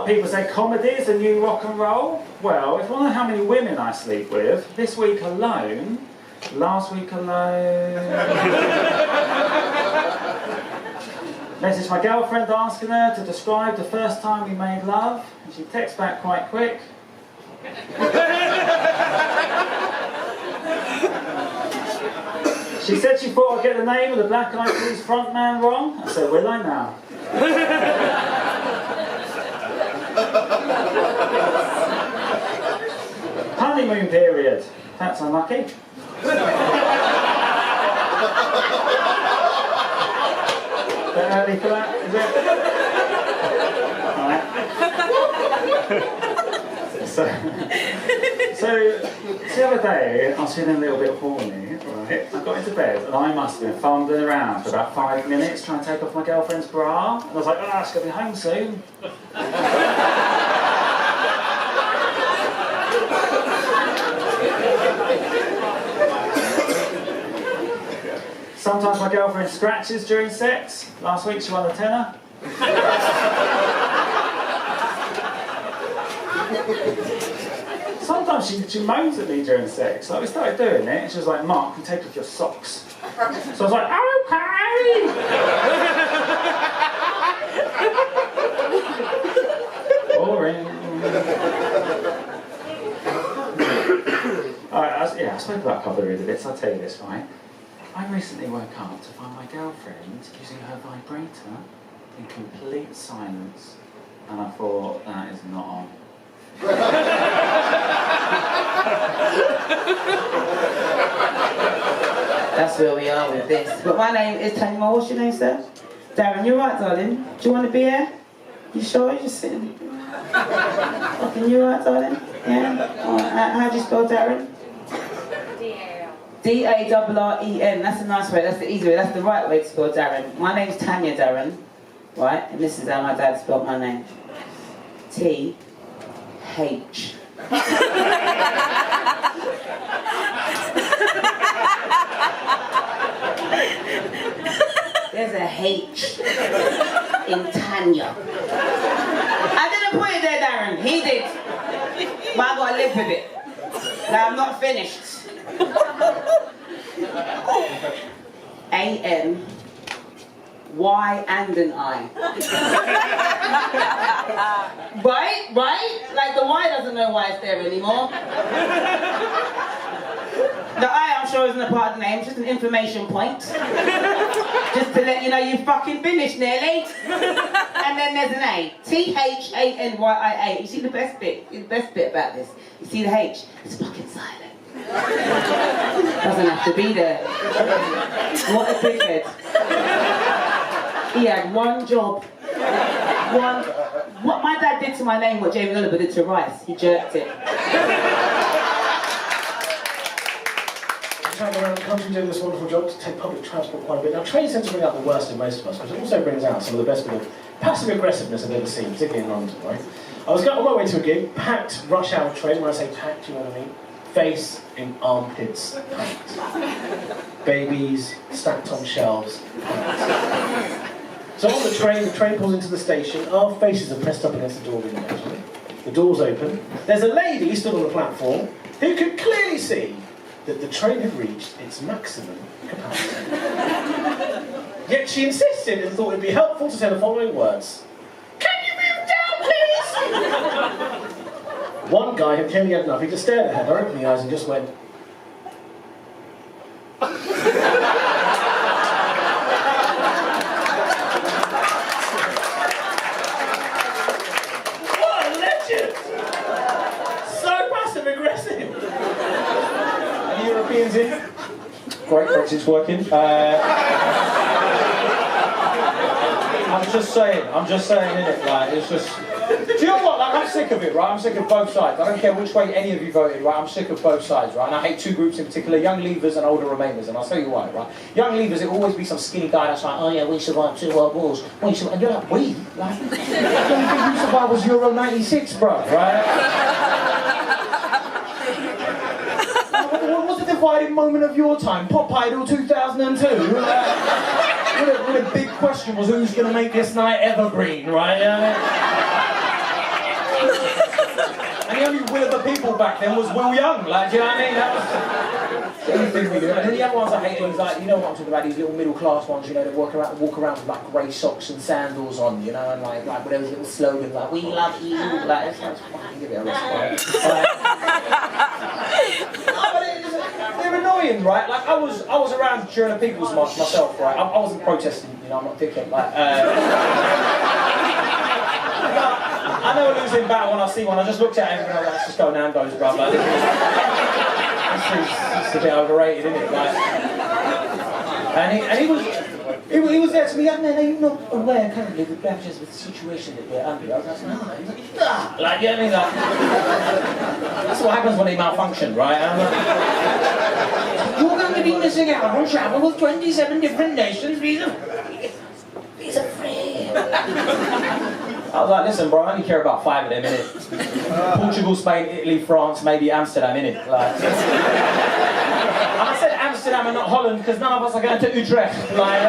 People say comedy is the new rock and roll. Well, if you want to know how many women I sleep with, this week alone, last week alone... Messaged my girlfriend asking her to describe the first time we made love, and she texts back quite quick. She said she thought I'd get the name of the Black Eyed Peas frontman wrong. I said, will I now? Honeymoon period. That's unlucky. Bit early for that, is it? Alright. So the other day, I was feeling a little bit horny, right? I got into bed and I must have been fumbling around for about 5 minutes trying to take off my girlfriend's bra. And I was like, ah, she's going to be home soon. Sometimes my girlfriend scratches during sex. Last week she won a tenner. Sometimes she moans at me during sex. Like we started doing it, and she was like, Mark, you take off your socks. So I was like, okay! Boring. Alright, I spoke about a couple of the bits, I'll tell you this, right? I recently woke up to find my girlfriend using her vibrator in complete silence, and I thought, that is not on. That's where we are with this. But my name is Thanyia. What's your name, sir? Darren, you're right, darling. Do you want to be here? You sure? You're just sitting. Fucking you right, darling? Yeah? Alright, how do you spell Darren? D-A-R-R-E-N. That's a nice way, that's the easy way, that's the right way to spell Darren. My name's Thanyia Darren, right? And this is how my dad spelled my name. T-H. There's a H in Thanyia. I didn't put it there, Darren. He did. But I gotta live with it. Now I'm not finished. A-N-Y and an I. Right? Like the Y doesn't know why it's there anymore. The I, I'm sure, isn't a part of the name, it's just an information point. Just to let you know you fucking finished nearly. And then there's an A. T-H-A-N-Y-I-A. You see the best bit? The best bit about this. You see the H? It's fucking silent. Doesn't have to be there. What a dickhead. He had one job. What my dad did to my name, what Jamie Oliver did to Rice. He jerked it. Travel around the country doing this wonderful job to take public transport quite a bit. Now, train tends to bring out the worst in most of us, but it also brings out some of the best bit of passive aggressiveness I've ever seen, particularly in London, right? I was on my way to a gig, packed rush hour train. When I say packed, you know what I mean? Face in armpits, packed. Babies stacked on shelves, packed. So on the train pulls into the station. Our faces are pressed up against the door window, actually. The door's open. There's a lady stood on the platform who could clearly see that the train had reached its maximum capacity. Yet she insisted and thought it would be helpful to say the following words. Can you move down, please? One guy who clearly had enough, he just stared at her, opened the eyes and just went... What a legend! So passive-aggressive. Any Europeans in? Great, Brexit's working. I'm just saying, innit, like, it's just... Do you know what, like, I'm sick of it, right? I'm sick of both sides. I don't care which way any of you voted, right? I'm sick of both sides, right? And I hate two groups in particular, young leavers and older remainers, and I'll tell you why, right? Young leavers, it'll always be some skinny guy that's like, oh yeah, we survived 2 world wars. And you're like, we? Like, the only thing you survived was Euro 96, bro, right? What was the dividing moment of your time? Pop Idol 2002? What a big question was who's going to make this night evergreen, right? will of the people back then was Will Young. Like, do you know what I mean? That was the only thing we do. And then the other ones I hated was like, you know what I'm talking about? These little middle class ones, you know, that walk around with like grey socks and sandals on, you know, and like with those little slogans like "We love you." Like, it's like, fucking give it a rest. They're annoying, right? Like I was around during a People's March myself, right? I wasn't protesting, you know, I'm not dickhead. Like, I know a losing battle when I see one. I just looked at him and I was like, let's just go Nando's, bruv. Like, this is a bit overrated, isn't it? Like, and he was there to me, young man, are you not aware currently the damages of the situation that we're under? I was like, no. He's like, ah. Like, you know what I mean? Like, that's what happens when they malfunction, right? And I'm like, you're going to be missing out on travel with 27 different nations, visa free. I was like, listen, bro, I only care about 5 of them, innit? Portugal, Spain, Italy, France, maybe Amsterdam, innit? Like, and I said Amsterdam and not Holland because none of us are going to Utrecht. Like,